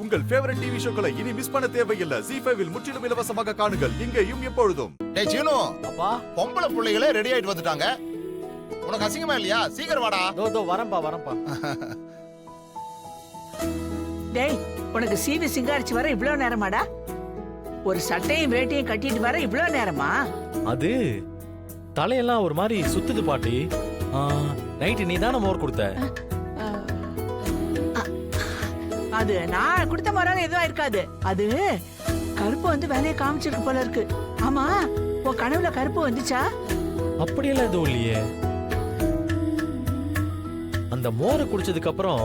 உங்கள் favourite TV ஷோக்களை இனி miss பண்ண தேவையில்லை. ZEE5 இல் முற்றிலும் இலவசமாக காணுங்கள். இங்கேயும் எப்பொழுதும். டேய் சீனு, அப்பா பொம்பளை புள்ளைகளே ரெடி ஆயிட்டு வந்துட்டாங்க. உனக்கு அசிங்கமா இல்லையா? சீக்கிரம் வாடா. தோ வரேன்பா. டேய், உனக்கு சீவி சிங்காரிச்சு வர இவ்வளவு நேரமாடா? ஒரு சட்டையும் வேட்டையும் கட்டிட்டு வர இவ்வளவு நேரமா? அது தலையெல்லாம் ஒரு மாதிரி சுத்துது பாட்டி. நைட்டு நீ தானே மோர் கொடுத்த. அது நான் கொடுத்த மரம் எதுவும் இருக்காது. அது கருப்பு வந்து வேலையை காமிச்சிருக்கு போல இருக்கு. ஆமா, உன் கனவுல கருப்பு வந்துச்சா? அப்படியெல்லாம் எதுவும் இல்லையே. அந்த மோரை குடிச்சதுக்கு அப்புறம்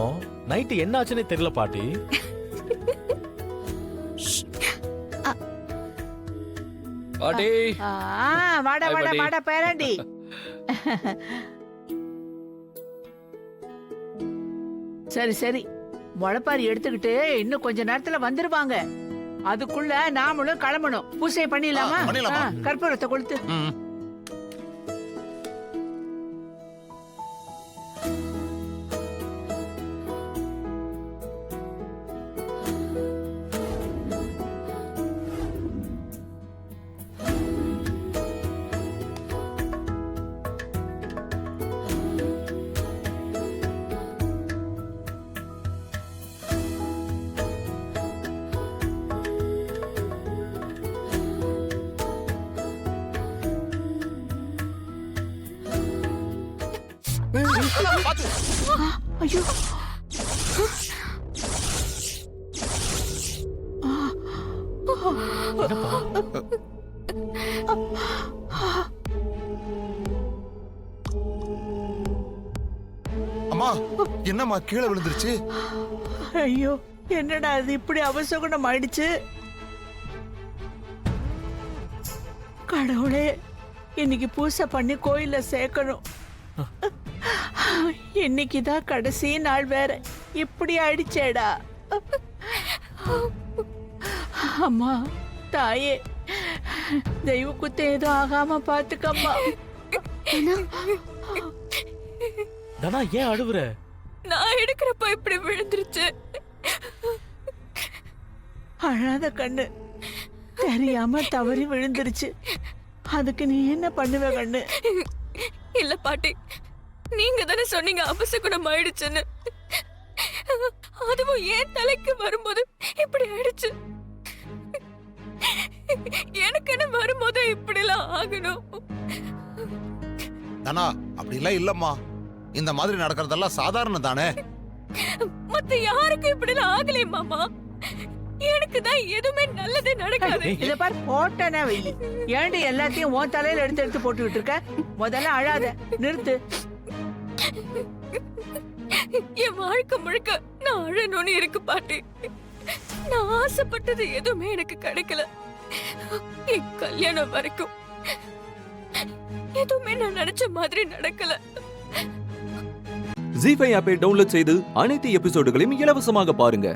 நைட்டு என்ன ஆச்சுன்னே தெரியல பாட்டி. பாட்டி வாடா வாடா வாடா பேராண்டி. சரி சரி, முளைப்பாரி எடுத்துக்கிட்டு இன்னும் கொஞ்ச நேரத்துல வந்துருவாங்க. அதுக்குள்ள நாமளும் கிளம்பணும். பூசை பண்ணிடலாமா? கற்பூரத்தை கொளுத்து. ஐயோ, அம்மா, என்னம்மா கீழே விழுந்துருச்சு? ஐயோ, என்னடா இது இப்படி அவசகுணம் ஆயிடுச்சு? கடவுளே, இன்னைக்கு பூசை பண்ணி கோயில சேர்க்கணும். இன்னைக்குதான் கடைசி நாள் வேற, இப்படி ஆயிடுச்சேடா. அம்மா தாயே, தெய்வ குத்த ஏதோ ஆகாம பாத்துக்கம்மா. தனா ஏன் அழுவுற? நான் எடுக்கிறப்ப இப்படி விழுந்துருச்சு. அழாத கண்ணு, தெரியாம தவறி விழுந்துருச்சு. அதுக்கு நீ என்ன பண்ணுவ கண்ணு? இல்ல பாட்டி, நீங்க தானே சொன்னீங்க அபசகுணம் ஆயிடுச்சுன்னு. அதுவும் ஏன் தலைக்கு வரும்போது இப்படி ஆயிடுச்சு. எனக்குன்னு வரும்போது இப்படி எல்லாம் ஆகணும். தானா, அப்படி எல்லாம் இல்லம்மா. இந்த மாதிரி நடக்கிறதெல்லாம் சாதாரணம் தானே. மத்த யாருக்கும் இப்படி எல்லாம் ஆகலையே மாமா. எனக்கு தான் எதுவுமே நல்லதே நடக்காது. இத பாரு, போட்டனே வெயி. ஏண்டி எல்லாத்தையும் உன் தலையில எடுத்து எடுத்து போட்டுக்கிட்டு இருக்க? முதல்ல அழாத, நிறுத்து. என் வாழ்க்கை முழுக்க நான் அழணும்னு இருக்கு பாட்டி. நான் ஆசைப்பட்டது எதுவுமே எனக்கு கிடைக்கல. என் கல்யாணம் வரைக்கும் எதுவுமே நான் நினைச்ச மாதிரி நடக்கல. ZEE5 ஆப்பை டவுன்லோட் செய்து அனைத்து எபிசோடுகளையும் இலவசமாக பாருங்க.